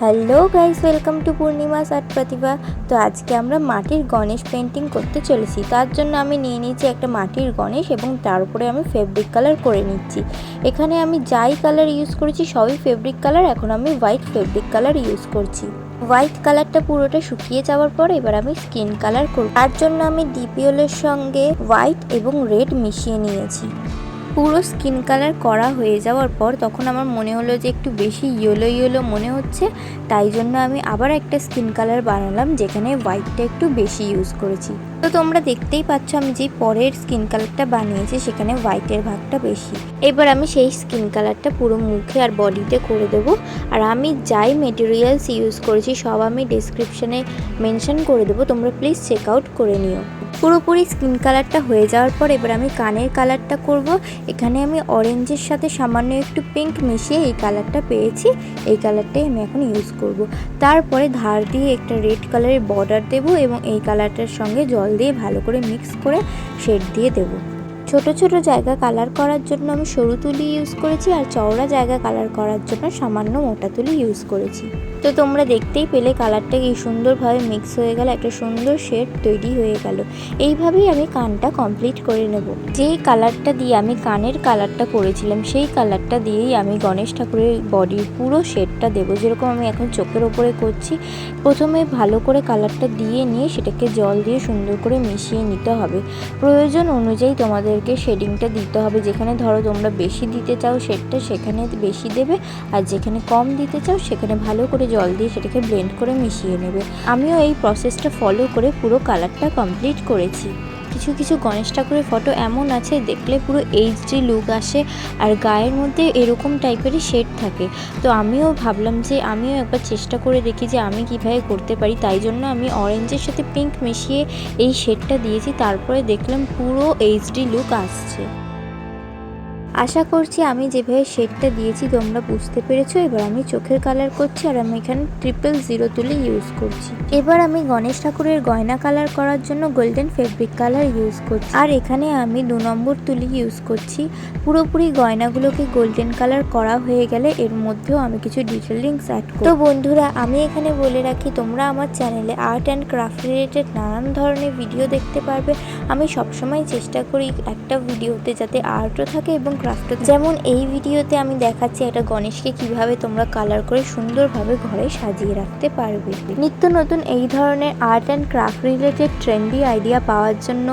Hello guys, welcome to Purnima's art Pratibha. তো আজকে আমরা মাটির গণেশ পেন্টিং করতে চলেছি। তার জন্য আমি নিয়ে নিয়েছি একটা মাটির গণেশ এবং তার উপরে আমি ফেব্রিক কালার করে নিচ্ছি। এখানে আমি যাই কালার ইউজ করেছি সবই ফেব্রিক কালার। এখন আমি হোয়াইট ফেব্রিক কালার ইউজ করছি। হোয়াইট কালারটা পুরোটা শুকিয়ে যাওয়ার পর এবার আমি স্কিন কালার করব। তার জন্য আমি ডিপিওলের সঙ্গে হোয়াইট এবং রেড মিশিয়ে নিয়েছি। পুরো স্কিন কালার করা হয়ে যাওয়ার পর তখন আমার মনে হলো যে একটু বেশি ইয়েলো মনে হচ্ছে, তাই জন্য আমি আবার একটা স্কিন কালার বানালাম যেখানে হোয়াইটটা একটু বেশি ইউজ করেছি। তো তোমরা দেখতেই পাচ্ছ আমি যে পরের স্কিন কালারটা বানিয়েছি সেখানে হোয়াইটের ভাগটা বেশি। এবার আমি সেই স্কিন কালারটা পুরো মুখে আর বডিতে করে দেব। আর আমি যাই মেটেরিয়ালস ইউজ করেছি সব আমি ডেসক্রিপশনে মেনশন করে দেবো, তোমরা প্লিজ চেক আউট করে নিও। পুরোপুরি স্কিন কালারটা হয়ে যাওয়ার পর এবার আমি কানের কালারটা করব। এখানে আমি অরেঞ্জের সাথে সামান্য একটু পিঙ্ক মিশিয়ে এই কালারটা পেয়েছি, এই কালারটাই আমি এখন ইউজ করব। তারপরে ধার দিয়ে একটা রেড কালারের বর্ডার দেব এবং এই কালারটার সঙ্গে জল দিয়ে ভালো করে মিক্স করে শেড দিয়ে দেব। ছোট ছোট জায়গা কালার করার জন্য আমি সরু তুলি ইউজ করেছি আর চওড়া জায়গা কালার করার জন্য সামান্য মোটা তুলি ইউজ করেছি। তো তোমরা দেখতেই পেলে কালারটা কি সুন্দরভাবে মিক্স হয়ে গেল, একটা সুন্দর শেড তৈরি হয়ে গেল। এইভাবেই আমি কানটা কমপ্লিট করে নেব। যেই কালারটা দিয়ে আমি কানের কালারটা করেছিলাম সেই কালারটা দিয়েই আমি গণেশ ঠাকুরের বডির পুরো শেডটা দেবো। যেরকম আমি এখন চোখের ওপরে করছি, প্রথমে ভালো করে কালারটা দিয়ে নিয়ে সেটাকে জল দিয়ে সুন্দর করে মিশিয়ে নিতে হবে। প্রয়োজন অনুযায়ী তোমাদেরকে শেডিংটা দিতে হবে। যেখানে ধরো তোমরা বেশি দিতে চাও শেডটা সেখানে বেশি দেবে, আর যেখানে কম দিতে চাও সেখানে ভালো করে জল দিয়ে সেটাকে ব্লেন্ড করে মিশিয়ে নেবে। আমিও এই প্রসেসটা ফলো করে পুরো কালারটা কমপ্লিট করেছি। কিছু কিছু গণেশ ঠাকুরের ফটো এমন আছে দেখলে পুরো এইচডি লুক আসে আর গায়ের মধ্যে এরকম টাইপেরই শেড থাকে। তো আমিও ভাবলাম যে আমিও একবার চেষ্টা করে দেখি যে আমি কীভাবে করতে পারি, তাই জন্য আমি অরেঞ্জের সাথে পিঙ্ক মিশিয়ে এই শেডটা দিয়েছি। তারপরে দেখলাম পুরো এইচডি লুক আসছে। আশা করছি আমি যেভাবে শেডটা দিয়েছি তোমরা বুঝতে পেরেছো। এবার আমি চোখের কালার করছি আর আমি এখানে 000 তুলি ইউজ করছি। এবার আমি গণেশ ঠাকুরের গয়না কালার করার জন্য গোল্ডেন ফেব্রিক কালার ইউজ করছি আর এখানে আমি 2 নম্বর তুলি ইউজ করছি। পুরোপুরি গয়নাগুলোকে গোল্ডেন কালার করা হয়ে গেলে এর মধ্যেও আমি কিছু ডিটেলিংস অ্যাড করব। তো বন্ধুরা, আমি এখানে বলে রাখি তোমরা আমার চ্যানেলে আর্ট অ্যান্ড ক্রাফট রিলেটেড নানান ধরনের ভিডিও দেখতে পারবে। আমি সবসময় চেষ্টা করি একটা ভিডিওতে যাতে আর্টও থাকে এবং ক্রাফট। যেমন এই ভিডিওতে আমি দেখাচ্ছি একটা গণেশকে কিভাবে তোমরা কালার করে সুন্দরভাবে ঘরে সাজিয়ে রাখতে পারবে। নিত্য নতুন এই ধরনের art and craft related trendy idea পাওয়ার জন্য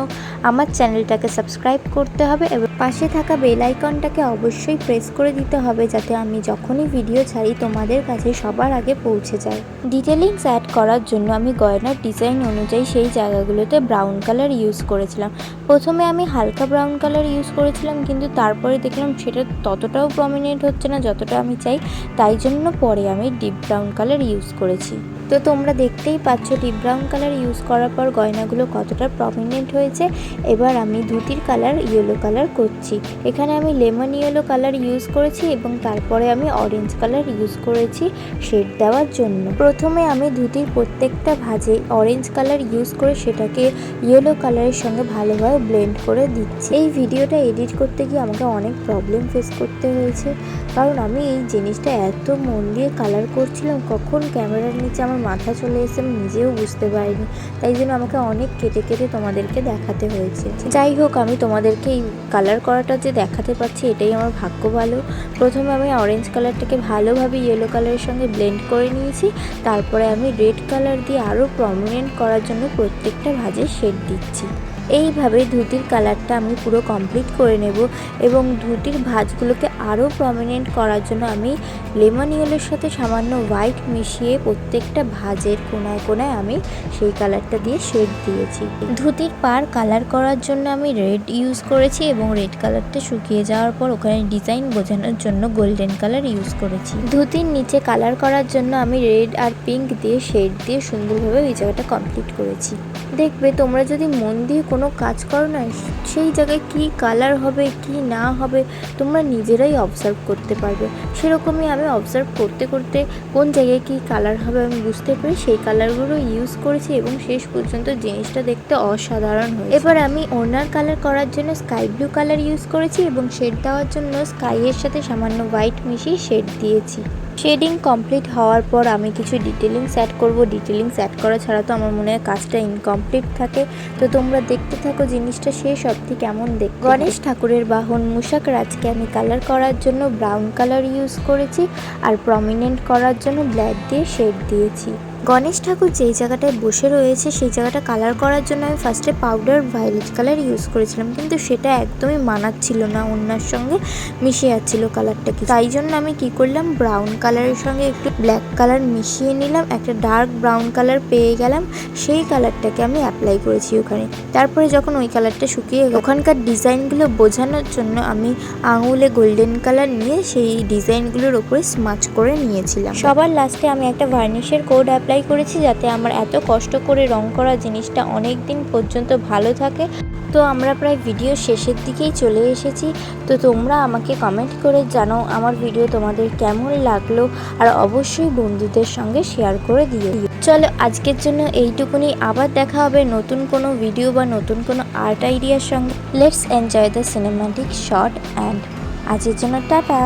আমার চ্যানেলটাকে সাবস্ক্রাইব করতে হবে এবং পাশে থাকা বেল আইকনটাকে অবশ্যই প্রেস করে দিতে হবে যাতে আমি যখনই ভিডিও ছাড়ি তোমাদের কাছে সবার আগে পৌঁছে যায়। ডিটেলিংস অ্যাড করার জন্য আমি গয়নার ডিজাইন অনুযায়ী সেই জায়গাগুলোতে ব্রাউন কালার ইউজ করেছিলাম। প্রথমে আমি হালকা ব্রাউন কালার ইউজ করেছিলাম, কিন্তু তারপরে দেখলাম সেটা ততটাও প্রমিনেন্ট হচ্ছে না যতটা আমি চাই, তাই জন্য পরে আমি ডিপ ব্রাউন কালার ইউজ করেছি। তো তোমরা দেখতেই পাচ্ছ ডিপ ব্রাউন কালার ইউজ করার পর গয়নাগুলো কতটা প্রমিনেন্ট হয়েছে। এবার আমি ধুতির কালার ইয়েলো কালার করছি। এখানে আমি লেমন ইয়েলো কালার ইউজ করেছি এবং তারপরে আমি অরেঞ্জ কালার ইউজ করেছি শেড দেওয়ার জন্য। প্রথমে আমি ধুতির প্রত্যেকটা ভাঁজে অরেঞ্জ কালার ইউজ করে সেটাকে ইয়েলো কালারের সঙ্গে ভালোভাবে ব্লেন্ড করে দিচ্ছি। এই ভিডিওটা এডিট করতে গিয়ে আমাকে অনেক প্রবলেম ফেস করতে হয়েছে, কারণ আমি এই জিনিসটা এত মন দিয়ে কালার করছিলাম, কখন ক্যামেরার নিচে আমার মাথা চলে এসে আমি নিজেও বুঝতে পারিনি। তাই জন্য আমাকে অনেক কেটে কেটে তোমাদেরকে দেখাতে হয়েছে। যাই হোক, আমি তোমাদেরকে এই কালার করাটা যে দেখাতে পারছি এটাই আমার ভাগ্য ভালো। প্রথমে আমি অরেঞ্জ কালারটাকে ভালোভাবে ইয়েলো কালারের সঙ্গে ব্লেন্ড করে নিয়েছি। তারপরে আমি রেড কালার দিয়ে আরও প্রমিনেন্ট করার জন্য প্রত্যেকটা ভাঁজে শেড দিচ্ছি। এইভাবে ধুতির কালারটা আমি পুরো কমপ্লিট করে নেব এবং ধুতির ভাঁজগুলোকে আরও প্রমিনেন্ট করার জন্য আমি লেমন ইয়েলোর সাথে সামান্য হোয়াইট মিশিয়ে প্রত্যেকটা ভাঁজের কোনায় কোনায় আমি সেই কালারটা দিয়ে শেড দিয়েছি। ধুতির পার কালার করার জন্য আমি রেড ইউজ করেছি এবং রেড কালারটা শুকিয়ে যাওয়ার পর ওখানে ডিজাইন বোঝানোর জন্য গোল্ডেন কালার ইউজ করেছি। ধুতির নিচে কালার করার জন্য আমি রেড আর পিঙ্ক দিয়ে শেড দিয়ে সুন্দরভাবে এই জায়গাটা কমপ্লিট করেছি। দেখবে তোমরা যদি মন দিয়ে কোনো কাজ করো না, সেই জায়গায় কি কালার হবে কি না হবে তোমরা নিজেরাই অবজার্ভ করতে পারবে। সেরকমই আমি অবজার্ভ করতে করতে কোন জায়গায় কি কালার হবে আমি বুঝতে পারি, সেই কালারগুলো ইউজ করেছি এবং শেষ পর্যন্ত জিনিসটা দেখতে অসাধারণ হয়েছে। এবার আমি ওড়নার কালার করার জন্য স্কাই ব্লু কালার ইউজ করেছি এবং শেড দেওয়ার জন্য স্কাইয়ের সাথে সামান্য হোয়াইট মিশিয়ে শেড দিয়েছি। শেডিং কমপ্লিট হওয়ার পর আমি কিছু ডিটেলিংস অ্যাড করব। ডিটেলিংস অ্যাড করা ছাড়া তো আমার মনে হয় কাজটা ইনকমপ্লিট থাকে। তো তোমরা দেখতে থাকো জিনিসটা শেষ অবধি কেমন দেখ। গণেশ ঠাকুরের বাহন মূষক রাজকে আমি কালার করার জন্য ব্রাউন কালার ইউজ করেছি, আর প্রমিনেন্ট করার জন্য ব্ল্যাক দিয়ে শেড দিয়েছি। গণেশ ঠাকুর যেই জায়গাটায় বসে রয়েছে সেই জায়গাটা কালার করার জন্য আমি ফার্স্টে পাউডার ভায়োলেট কালার ইউজ করেছিলাম, কিন্তু সেটা একদমই মানাচ্ছিল না, অন্যার সঙ্গে মিশে যাচ্ছিল কালারটা। তাই জন্য আমি কি করলাম, ব্রাউন কালারের সঙ্গে একটু ব্ল্যাক কালার মিশিয়ে নিলাম, একটা ডার্ক ব্রাউন কালার পেয়ে গেলাম। সেই কালারটাকে আমি অ্যাপ্লাই করেছি ওখানে। তারপরে যখন ওই কালারটা শুকিয়ে গেল, ওখানকার ডিজাইনগুলো বোঝানোর জন্য আমি আঙুলে গোল্ডেন কালার নিয়ে সেই ডিজাইনগুলোর উপরে স্মাচ করে নিয়েছিলাম। সবার লাস্টে আমি একটা ভার্নিশের কোড অ্যাপ্লাই করেছি, যাতে আমার এত কষ্ট করে রং করা জিনিসটা অনেক দিন পর্যন্ত ভালো থাকে। তো আমরা প্রায় ভিডিও শেষের দিকেই চলে এসেছি। তো তোমরা আমাকে কমেন্ট করে জানাও আমার ভিডিও তোমাদের কেমন লাগলো, আর অবশ্যই বন্ধুদের সঙ্গে শেয়ার করে দিও। চলো আজকের জন্য এইটুকুনি, আবার দেখা হবে নতুন কোনো ভিডিও বা নতুন কোনো আর্ট আইডিয়ার সঙ্গে। Let's enjoy the cinematic shot and আজকের জন্য টাটা।